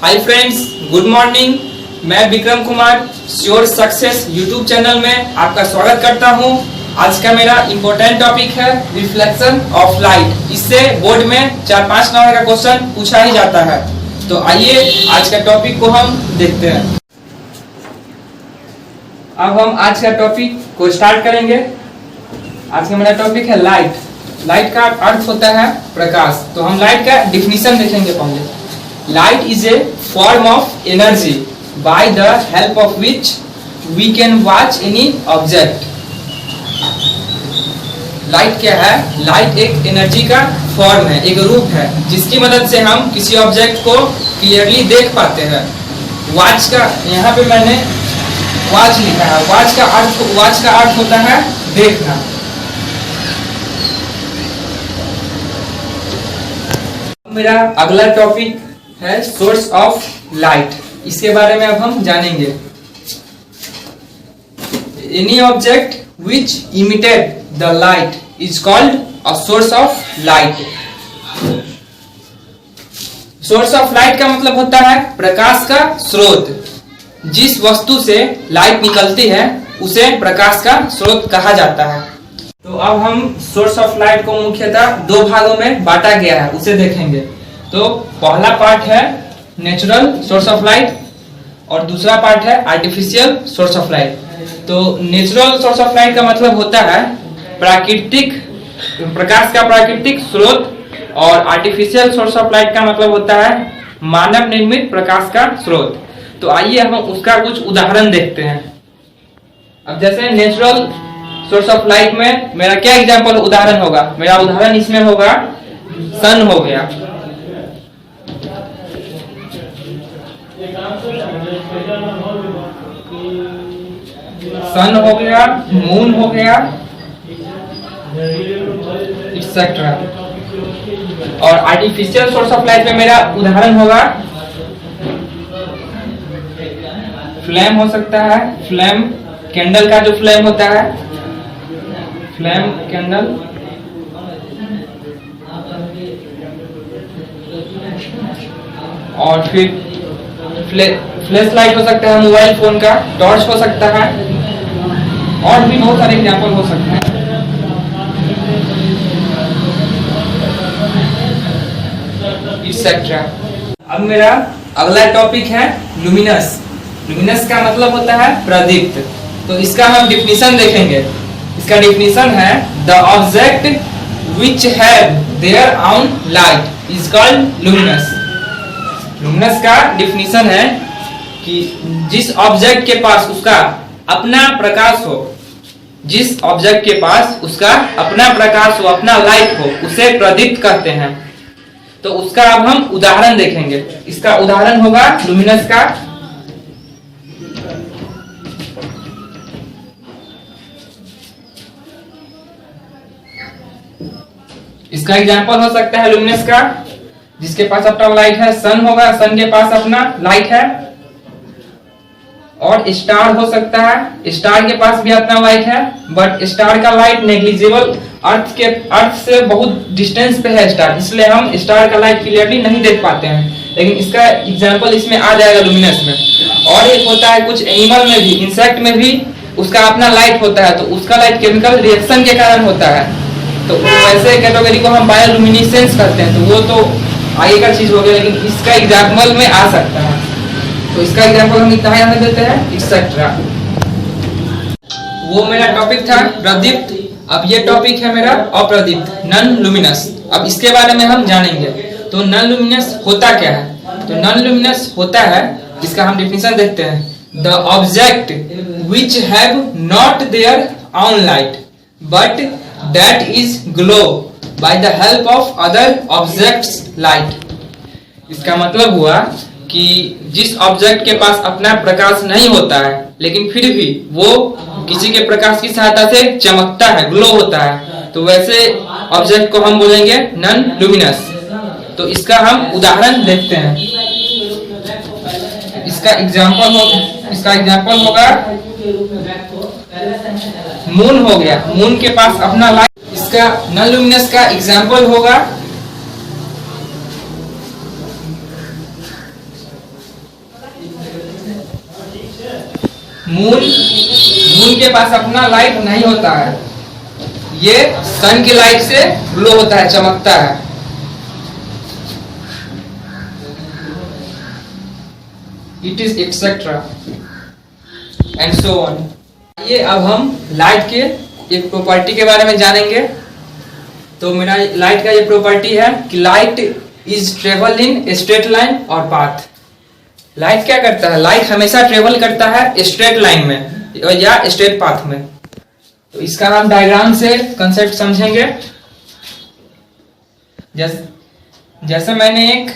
Hi friends, good morning. मैं Vikram Kumar sure success YouTube channel में आपका स्वागत करता हूं। आज का मेरा इम्पोर्टेंट टॉपिक है रिफ्लेक्शन ऑफ लाइट। इससे बोर्ड में 4-5 नंबर का क्वेश्चन पूछा ही जाता है। तो आइए आज का टॉपिक को हम देखते हैं। अब हम आज का टॉपिक को स्टार्ट करेंगे। आज का मेरा टॉपिक है लाइट। लाइट का अर्थ होता है प्रकाश। तो हम लाइट का डिफिनीशन देखेंगे पहले। Light is a form of energy by the help of which we can watch any object. Light क्या है? लाइट एक एनर्जी का फॉर्म है, एक रूप है जिसकी मदद से हम किसी ऑब्जेक्ट को क्लियरली देख पाते हैं। वॉच का यहाँ पे मैंने वॉच लिखा है। वॉच का अर्थ होता है देखना। मेरा अगला टॉपिक है सोर्स ऑफ लाइट। इसके बारे में अब हम जानेंगे। Any object which emitted the light is called a source of light. Source of light का मतलब होता है प्रकाश का स्रोत। जिस वस्तु से लाइट निकलती है उसे प्रकाश का स्रोत कहा जाता है। तो अब हम सोर्स ऑफ लाइट को मुख्यतः दो भागों में बांटा गया है, उसे देखेंगे। तो पहला पार्ट है नेचुरल सोर्स ऑफ लाइट और दूसरा पार्ट है आर्टिफिशियल सोर्स ऑफ लाइट। तो नेचुरल सोर्स ऑफ लाइट का मतलब होता है प्राकृतिक प्रकाश का प्राकृतिक स्रोत और आर्टिफिशियल सोर्स ऑफ लाइट का मतलब होता है मानव निर्मित प्रकाश का स्रोत। तो आइए हम उसका कुछ उदाहरण देखते हैं। अब जैसे नेचुरल सोर्स ऑफ लाइट में मेरा क्या एग्जांपल उदाहरण होगा? मेरा उदाहरण इसमें होगा सन हो गया, सन हो गया, मून हो गया, एक्सेट्रा। और आर्टिफिशियल सोर्स ऑफ लाइट में मेरा उदाहरण होगा फ्लेम हो सकता है। फ्लेम कैंडल का जो फ्लेम होता है, फ्लेम कैंडल, और फिर फ्लैश लाइट हो सकता है, मोबाइल फोन का टॉर्च हो सकता है, और भी बहुत सारे एग्जांपल हो सकते हैं। एक्सेट्रा। अब मेरा अगला टॉपिक है लुमिनस। लुमिनस का मतलब होता है प्रदीप्त। तो इसका हम डिफिनीशन देखेंगे। इसका डिफिनीशन है the object which have their own light is called luminous. Luminous का डिफिनीशन है कि जिस ऑब्जेक्ट के पास उसका अपना प्रकाश हो, जिस ऑब्जेक्ट के पास उसका अपना प्रकाश हो, अपना लाइट हो, उसे प्रदीप्त कहते हैं। तो उसका अब हम उदाहरण देखेंगे। इसका उदाहरण होगा लुमिनस का इसका एग्जांपल हो सकता है लुमिनस का जिसके पास अपना लाइट है। सन होगा, सन के पास अपना लाइट है। और स्टार हो सकता है, स्टार के पास भी अपना लाइट है, बट स्टार का लाइट नेग्लिजिबल, अर्थ से बहुत डिस्टेंस पे है स्टार, इसलिए हम स्टार का लाइट क्लियरली नहीं देख पाते हैं। लेकिन इसका एग्जांपल इसमें आ जाएगा लुमिनस में। और एक होता है कुछ एनिमल में भी, इंसेक्ट में भी उसका अपना लाइट होता है। तो उसका लाइट केमिकल रिएक्शन के कारण होता है। तो वैसे कैटेगरी को हम बायोलुमिनेसेंस कहते हैं। तो वो तो आगे का चीज हो गया, लेकिन इसका एग्जाम्पल में आ सकता है। तो इसका एग्जाम्पल हम इतना यहाँ देते हैं एक्सेट्रा। वो मेरा टॉपिक था प्रदीप्त। अब ये टॉपिक है मेरा अप्रदीप्त, नॉन लुमिनस। अब इसके बारे में हम जानेंगे। तो नॉन लुमिनस होता क्या है? तो नॉन लुमिनस होता है, इसका हम डिफिनीशन देखते हैं, the object which have not their own light but that is glow by the help of other objects light। इसका मतलब हुआ कि जिस ऑब्जेक्ट के पास अपना प्रकाश नहीं होता है, लेकिन फिर भी वो किसी के प्रकाश की सहायता से चमकता है, ग्लो होता है, तो वैसे ऑब्जेक्ट को हम बोलेंगे नॉन लुमिनस। तो इसका हम उदाहरण देखते हैं। इसका एग्जांपल होगा मून हो गया, मून के पास अपना लाइट। इसका नॉन लुमिनस का एग्जांपल होगा मून के पास अपना लाइट नहीं होता है, ये सन की लाइट से ग्लो होता है, चमकता है। It is etcetera and so on. ये अब हम लाइट के एक प्रॉपर्टी के बारे में जानेंगे। तो मेरा लाइट का ये प्रॉपर्टी है कि light is travel in straight line और पाथ। लाइट क्या करता है? लाइट हमेशा ट्रेवल करता है स्ट्रेट लाइन में या स्ट्रेट पाथ में। तो इसका हम डायग्राम से कंसेप्ट समझेंगे। जैसे मैंने एक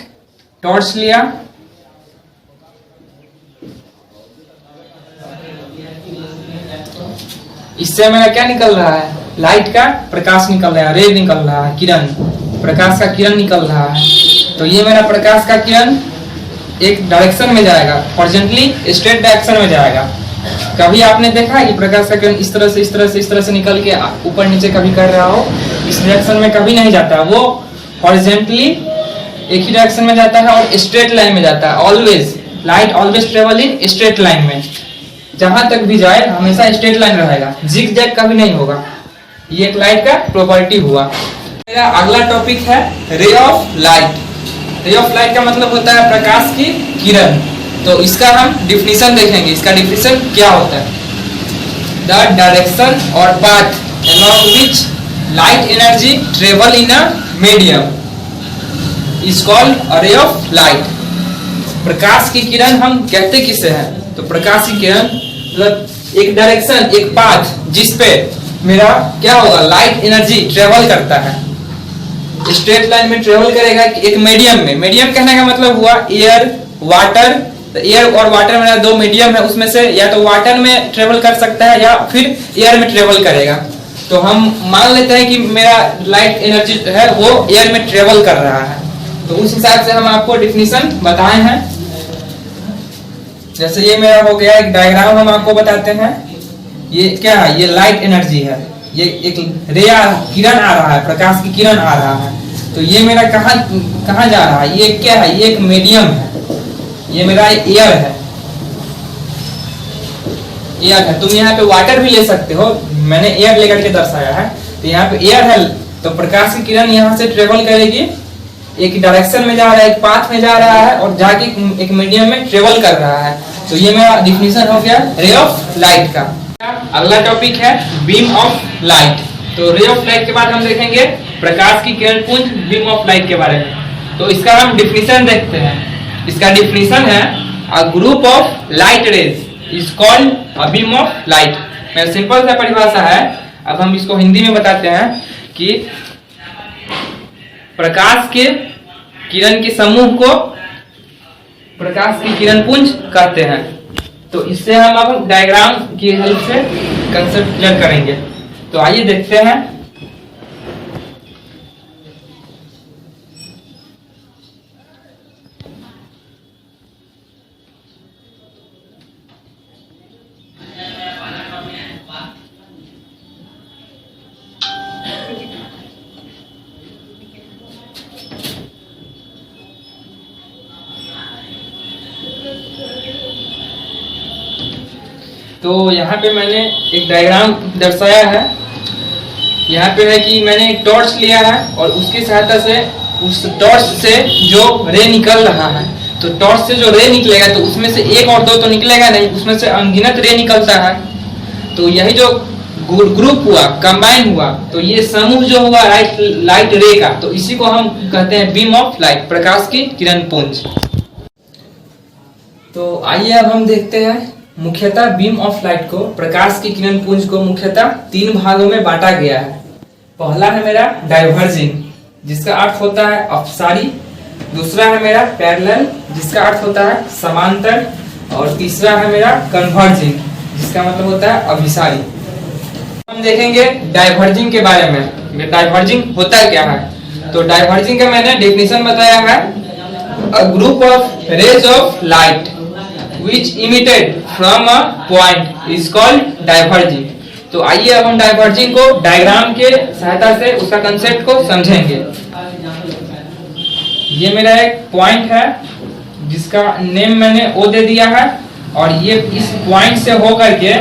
टॉर्च लिया, इससे मेरा क्या निकल रहा है? लाइट का प्रकाश निकल रहा है, रे निकल रहा है, किरण, प्रकाश का किरण निकल रहा है। तो ये मेरा प्रकाश का किरण एक डायरेक्शन में जाएगा, हॉरिजॉन्टली स्ट्रेट डायरेक्शन में जाएगा। कभी आपने देखा है कि प्रकाश का किरण इस तरह से निकल के ऊपर नीचे कभी कर रहा हो? इस डायरेक्शन में कभी नहीं जाता, वो हॉरिजॉन्टली एक ही डायरेक्शन में जाता है और स्ट्रेट लाइन में जाता है। Always light always travel in straight line में, जहां तक भी जाए हमेशा स्ट्रेट लाइन रहेगा, जिग जैग कभी नहीं होगा। ये एक लाइट का प्रॉपर्टी हुआ। मेरा अगला टॉपिक है ray of light. Ray of light का मतलब होता है प्रकाश की किरण। तो इसका हम डिफिनीशन देखेंगे। इसका डिफिनीशन क्या होता है? द डायरेक्शन और path along which light energy travel in a medium is called a ray of light। प्रकाश की किरण हम कहते किसे हैं? तो प्रकाश की किरण मतलब एक डायरेक्शन, एक पाथ जिसपे मेरा क्या होगा? लाइट एनर्जी ट्रेवल करता है, स्ट्रेट लाइन में ट्रेवल करेगा एक मीडियम में। मीडियम कहने का मतलब हुआ एयर, वाटर। तो एयर और वाटर मेरा दो मीडियम है, उसमें से या तो वाटर में ट्रेवल कर सकता है या फिर एयर में ट्रेवल करेगा। तो हम मान लेते हैं कि मेरा लाइट एनर्जी है वो एयर में ट्रेवल कर रहा है। तो उस हिसाब से हम आपको डिफिनीशन बताए हैं। जैसे ये मेरा हो गया एक डायग्राम, हम आपको बताते हैं। ये क्या है? ये लाइट एनर्जी है, ये एक रे किरण आ रहा है, प्रकाश की किरण आ रहा है। तो ये मेरा कहाँ जा रहा है? ये क्या है? ये एक मीडियम है, ये मेरा एयर है, एयर है। तुम यहाँ पे वाटर भी ले सकते हो, मैंने एयर लेकर के दर्शाया है। तो यहाँ पे एयर है, तो प्रकाश की किरण यहाँ से ट्रेवल करेगी, एक डायरेक्शन में जा रहा है, एक पाथ में जा रहा है और जाके एक मीडियम में ट्रेवल कर रहा है। तो ये मेरा डिफिनीशन हो गया रे ऑफ लाइट का। अगला टॉपिक है बीम ऑफ लाइट। तो रे ऑफ लाइट के बाद हम देखेंगे प्रकाश की किरण पुंज, बीम ऑफ लाइट के बारे में। तो इसका हम डिफिनीशन देखते हैं। इसका डिफिनीशन है a group of light rays is called a beam of light. मेरा सिंपल सा परिभाषा है, अब हम इसको हिंदी में बताते हैं कि प्रकाश के किरण के समूह को प्रकाश की किरण पुंज कहते हैं। तो इससे हम अब डायग्राम की हेल्प से कंसेप्ट क्लियर करेंगे। तो आइए देखते हैं। तो यहाँ पे मैंने एक डायग्राम दर्शाया है। यहाँ पे है कि मैंने एक टॉर्च लिया है और उसकी सहायता से उस टॉर्च से जो रे निकल रहा है, तो टॉर्च से जो रे निकलेगा तो उसमें से एक और दो तो निकलेगा नहीं, उसमें से अनगिनत रे निकलता है। तो यही जो ग्रुप हुआ, कंबाइन हुआ, तो ये समूह जो हुआ लाइट रे का, तो इसी को हम कहते हैं बीम ऑफ लाइट, प्रकाश की किरण पुंज। तो आइए अब हम देखते हैं मुख्यतः बीम ऑफ लाइट को, प्रकाश की किरण पुंज को मुख्यतः तीन भागों में बांटा गया है। पहला है मेरा डाइवर्जिंग, जिसका अर्थ होता है अपसारी। दूसरा है मेरा पैरेलल, जिसका अर्थ होता है समांतर। और तीसरा है मेरा कन्वर्जिंग, जिसका मतलब होता है अभिसारी। हम देखेंगे डाइवर्जिंग के बारे में। डाइवर्जिंग होता क्या है? तो डाइवर्जिंग का मैंने डेफिनेशन बताया है, a group of rays of light which emitted from a point is called diverging। तो आइए अब हम डाइवर्जिंग को डायग्राम के सहायता से उसका कंसेप्ट को समझेंगे। ये मेरा एक पॉइंट है जिसका नेम मैंने ओ दे दिया है। और ये इस पॉइंट से होकर के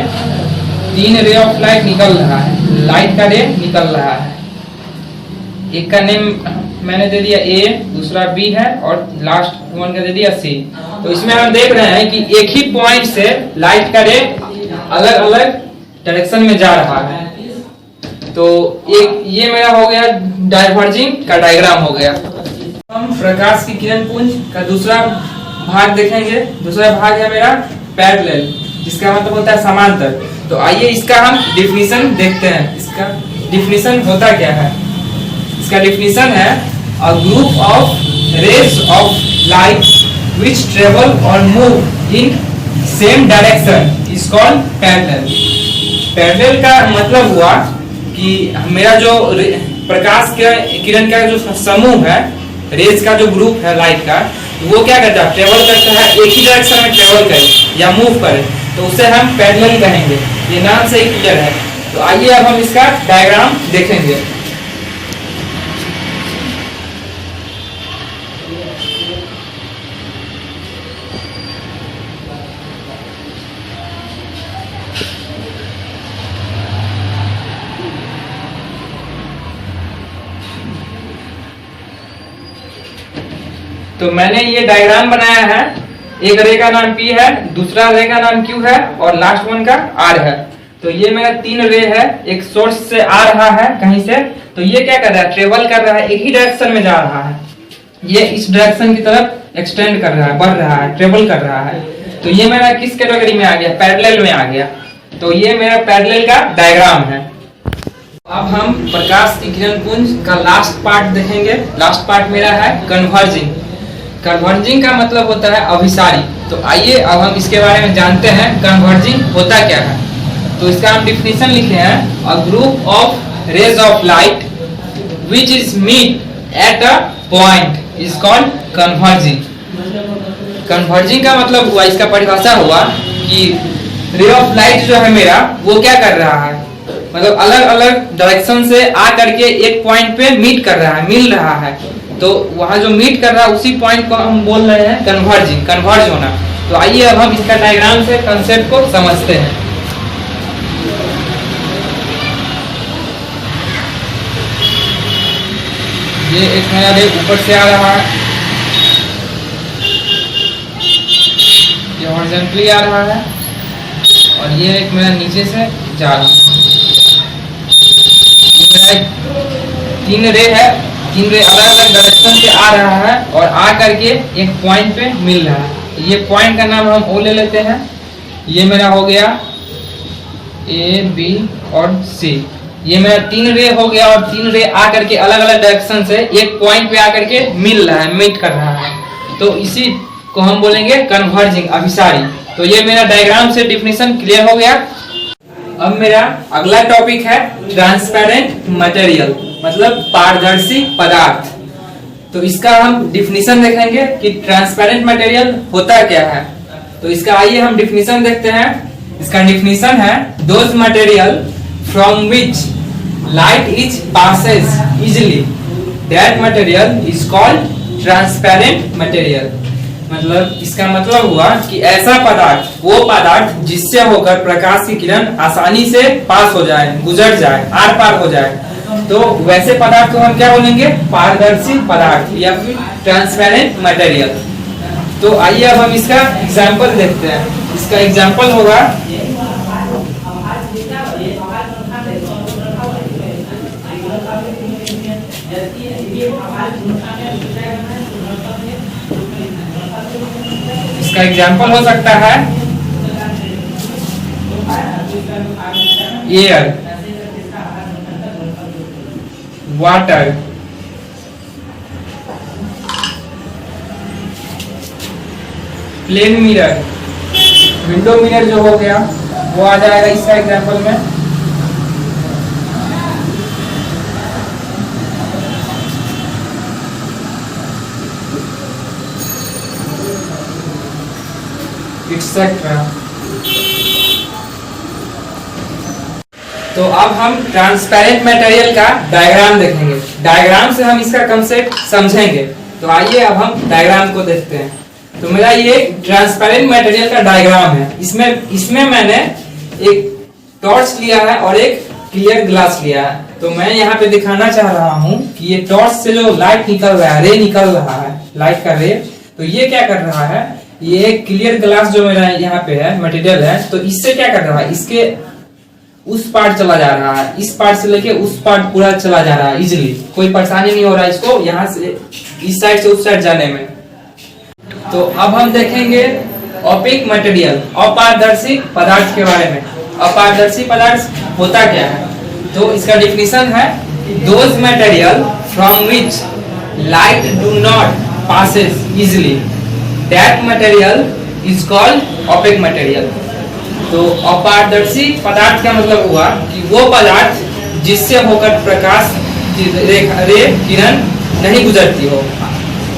3 रे ऑफ लाइट निकल रहा है, लाइट का रे निकल रहा है। एक का नेम मैंने दे दिया ए, दूसरा बी है और लास्ट वन का दे दिया सी। तो इसमें हम देख रहे हैं कि एक ही पॉइंट से लाइट का रे अलग अलग डायरेक्शन में जा रहा है। तो एक ये मेरा हो गया डाइवर्जिंग का डायग्राम हो गया। हम प्रकाश की किरण पुंज का दूसरा भाग देखेंगे। दूसरा भाग है मेरा पैरेलल, जिसका मतलब होता है समांतर। तो आइए इसका हम डिफिनीशन देखते हैं। इसका डिफिनीशन होता क्या है? इसका डिफिनीशन है a group of rays of light which travel और move in same direction is called parallel. Parallel का मतलब हुआ कि मेरा जो प्रकाश के किरण का जो समूह है, रेज का जो ग्रुप है लाइट का, वो क्या करता है? ट्रेवल करता है, एक ही डायरेक्शन में ट्रेवल करे या मूव करे, तो उसे हम पैरेलल कहेंगे। ये नाम से ही क्लियर है। तो आइए अब हम इसका डायग्राम देखेंगे। तो मैंने ये डायग्राम बनाया है। एक रे का नाम P है, दूसरा रे का नाम Q है और लास्ट वन का R है। तो ये मेरा 3 रे है, एक सोर्स से आ रहा है कहीं से। तो ये क्या कर रहा है? ट्रेवल कर रहा है, एक ही डायरेक्शन में जा रहा है। ये इस डायरेक्शन की तरफ एक्सटेंड कर रहा है, बढ़ रहा है, ट्रेवल कर रहा है। तो ये मेरा किस कैटेगरी में आ गया? पैरेलल में आ गया। तो ये मेरा पैरेलल का डायग्राम है। अब हम प्रकाश की किरण पुंज का लास्ट पार्ट देखेंगे। लास्ट पार्ट मेरा है कन्वर्जिंग। कन्वर्जिंग का मतलब होता है अभिसारी। तो आइए अब हम इसके बारे में जानते हैं कन्वर्जिंग होता क्या है। तो इसका हम डिफिनीशन लिखे हैं a group of rays of light which is meet at a point is called converging. Converging का मतलब हुआ, इसका परिभाषा हुआ कि रे ऑफ लाइट जो है मेरा, वो क्या कर रहा है? मतलब अलग अलग डायरेक्शन से आ करके एक पॉइंट पे मीट कर रहा है, मिल रहा है। तो वहां जो मीट कर रहा है उसी पॉइंट को हम बोल रहे हैं कन्वर्जिंग, कन्वर्ज होना। तो आइए अब हम इसका डायग्राम से कंसेप्ट को समझते हैं। ये एक मेरा रे ऊपर से आ रहा है, ये हॉरिजॉन्टली आ रहा है, और ये एक मेरा नीचे से जा रहा है। ये मेरा 3 रे है, 3 रे अलग अलग डायरेक्शन से आ रहा है और आ करके एक पॉइंट पे मिल रहा है। ये पॉइंट का नाम हम O ले लेते हैं। ये मेरा हो गया A, B और C। ये मेरा 3 रे हो गया और 3 रे आ करके अलग अलग डायरेक्शन से एक पॉइंट पे आ करके मिल रहा है, मीट कर रहा है। तो इसी को हम बोलेंगे कन्वर्जिंग, अभिसारी। तो ये मेरा डायग्राम से डिफिनीशन क्लियर हो गया। अब मेरा अगला टॉपिक है ट्रांसपेरेंट मटेरियल, मतलब पारदर्शी पदार्थ। तो इसका हम डिफिनीशन देखेंगे कि ट्रांसपेरेंट मटेरियल होता क्या है। तो इसका आइए हम डिफिनीशन देखते हैं। इसका डिफिनीशन है those material from which light is passes easily, that material is called transparent material. मतलब इसका मतलब हुआ कि ऐसा पदार्थ, वो पदार्थ जिससे होकर प्रकाश की किरण आसानी से पास हो जाए, गुजर जाए, आर पार हो जाए, तो वैसे पदार्थ को हम क्या बोलेंगे? पारदर्शी पदार्थ या फिर ट्रांसपेरेंट मटेरियल। तो आइए अब हम इसका एग्जाम्पल देखते हैं। इसका एग्जाम्पल होगा इसका एग्जाम्पल हो सकता है air, water, plane mirror, window mirror जो हो गया वो आ जाएगा इसका एग्जाम्पल में। एक्सेट्रा। तो अब हम ट्रांसपेरेंट मटेरियल का डायग्राम देखेंगे। डायग्राम से हम इसका कंसेप्ट समझेंगे। तो आइए अब हम डायग्राम को देखते हैं। तो मेरा ये ट्रांसपेरेंट मटेरियल का डायग्राम है। इसमें मैंने एक टॉर्च लिया है और एक क्लियर ग्लास लिया है। तो मैं यहाँ पे दिखाना चाह रहा हूँ कि ये टॉर्च से जो लाइट निकल रहा है, रे निकल रहा है, लाइट का रे, तो ये क्या कर रहा है, ये एक क्लियर ग्लास जो मेरा यहाँ पे है मटेरियल है, तो इससे क्या कर रहा है, इसके उस पार्ट चला जा रहा है, इस पार्ट से लेके उस पार्ट पूरा चला जा रहा है इजिली, कोई परेशानी नहीं हो रहा है इसको यहाँ से इस साइड से उस साइड जाने में। तो अब हम देखेंगे ओपेक मटेरियल, अपारदर्शी पदार्थ के बारे में। अपारदर्शी पदार्थ होता क्या है, तो इसका डिफिनीशन है those material from which light do not passes easily, that material is called opaque material। तो अपारदर्शी पदार्थ का मतलब हुआ कि वो पदार्थ जिससे होकर प्रकाश रे किरण नहीं गुजरती हो।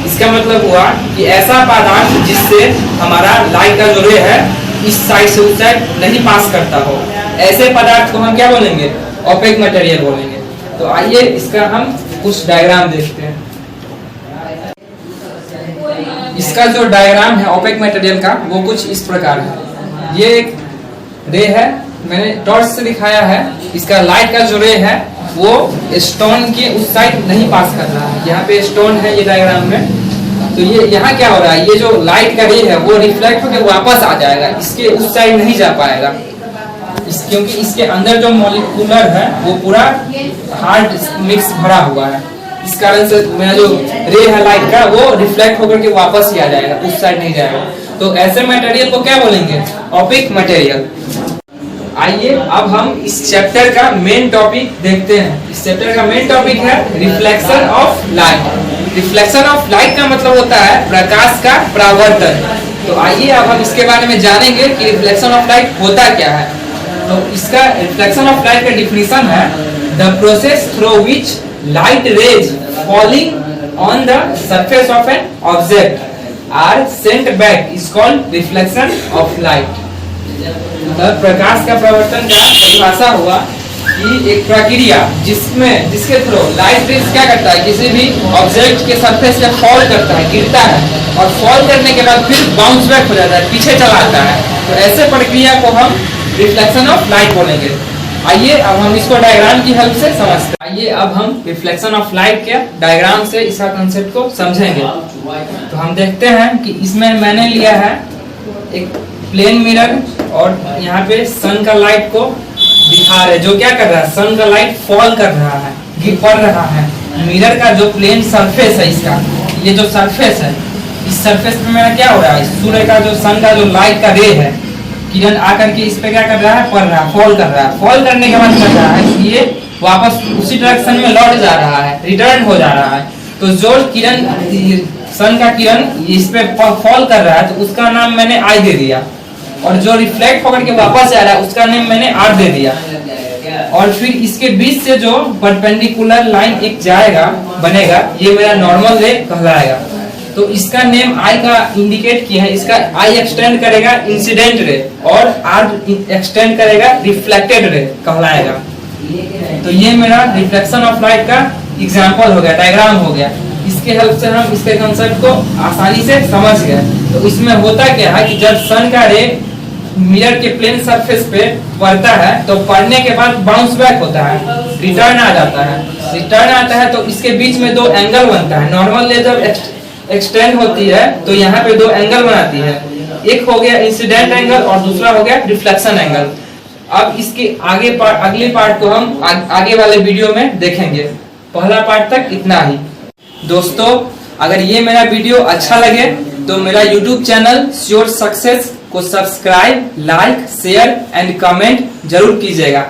इसका मतलब हुआ कि ऐसा पदार्थ जिससे हमारा लाइट का जो रे है इस साइड से उस साइड नहीं पास करता हो, ऐसे पदार्थ को हम क्या बोलेंगे, ओपेक मटेरियल बोलेंगे। तो आइए इसका हम कुछ डायग्राम देखते हैं। इसका जो डायग्राम है ओपेक मटेरियल का वो कुछ इस प्रकार है। ये एक रे है, मैंने टॉर्च से दिखाया है। इसका लाइट का जो रे है वो स्टोन के उस साइड नहीं पास कर रहा है। यहाँ पे स्टोन है ये डायग्राम में, तो ये यहाँ क्या हो रहा है, ये जो लाइट का रे है वो रिफ्लेक्ट होकर वापस आ जाएगा, इसके उस साइड नहीं जा पाएगा, क्योंकि इसके अंदर जो मॉलिक्यूलर है वो पूरा हार्ड मिक्स भरा हुआ है। इस कारण से मेरा जो रे है लाइट का वो रिफ्लेक्ट होकर के वापस ही आ जाएगा, उस साइड नहीं जाएगा। तो ऐसे मटेरियल को क्या बोलेंगे, ओपेक मटेरियल। आइए अब हम इस चैप्टर का मेन टॉपिक देखते हैं। इस चैप्टर का मेन टॉपिक है reflection of light. Reflection of light का मतलब होता है प्रकाश का परावर्तन। तो आइए अब हम इसके बारे में जानेंगे कि रिफ्लेक्शन ऑफ लाइट होता क्या है। तो इसका रिफ्लेक्शन ऑफ लाइट का डिफिनीशन है the process through which light rays falling on the surface of an object are sent back is called reflection of light। प्रकाश का परावर्तन का परिभाषा हुआ कि एक प्रक्रिया जिसके थ्रू लाइट रेज क्या करता है, किसी भी ऑब्जेक्ट के सरफेस पे फॉल करता है, गिरता है, और फॉल करने के बाद फिर बाउंस बैक हो जाता है, पीछे चला आता है। तो ऐसे प्रक्रिया को हम रिफ्लेक्शन ऑफ लाइट बोलेंगे। आइए अब हम इसको डायग्राम की हेल्प से समझते हैं। आइए अब हम रिफ्लेक्शन ऑफ लाइट के डायग्राम से इसका कंसेप्ट को समझेंगे। तो हम देखते हैं कि इसमें मैंने लिया है एक प्लेन मिरर और यहाँ पे सन का लाइट को दिखा रहे, जो क्या कर रहा है, सन का लाइट फॉल कर रहा है, गिर पड़ रहा है। मिरर का जो प्लेन सरफेस है, इसका ये जो सरफेस है, इस सरफेस पे मेरा क्या हो रहा है, सूर्य का जो सन का जो लाइट का रे है, किरण आकर के इस पे क्या कर रहा है, पड़ रहा है, फॉल कर रहा है। फॉल करने के बाद कर रहा है कि ये वापस उसी डायरेक्शन में लौट जा रहा है, रिटर्न हो जा रहा है। तो जो किरण, सन का किरण इस पे फॉल कर रहा है, तो उसका नाम मैंने आई दे दिया, और जो रिफ्लेक्ट होकर के वापस जा रहा है उसका नाम मैंने आर दे दिया। और फिर इसके बीच से जो परपेंडिकुलर लाइन एक जाएगा, बनेगा, ये मेरा नॉर्मल रे कहलाएगा। तो इसका नेम आई का इंडिकेट किया है, इसका आई एक्सटेंड करेगा इंसिडेंट रे और आर एक्सटेंड करेगा रिफ्लेक्टेड रे कहलाएगा। तो ये मेरा रिफ्लेक्शन ऑफ लाइट का एग्जांपल हो गया, डायग्राम हो गया। इसके हेल्प से हम इसके कंसेप्ट को आसानी से समझ गए। तो इसमें होता क्या है कि जब सन का रे मिरर के प्लेन सरफेस पे पड़ता है, तो पड़ने के बाद बाउंस बैक होता है, रिटर्न आ जाता है। रिटर्न आता है तो इसके बीच में दो एंगल बनता है। नॉर्मल रे जब एक्सटेंड होती है तो यहाँ पे दो एंगल बनाती है, एक हो गया इंसिडेंट एंगल और दूसरा हो गया रिफ्लेक्शन एंगल। अब इसके अगले पार्ट को हम आगे वाले वीडियो में देखेंगे। पहला पार्ट तक इतना ही। दोस्तों, अगर ये मेरा वीडियो अच्छा लगे तो मेरा YouTube चैनल श्योर सक्सेस को subscribe, like, share and comment जरूर कीजिएगा।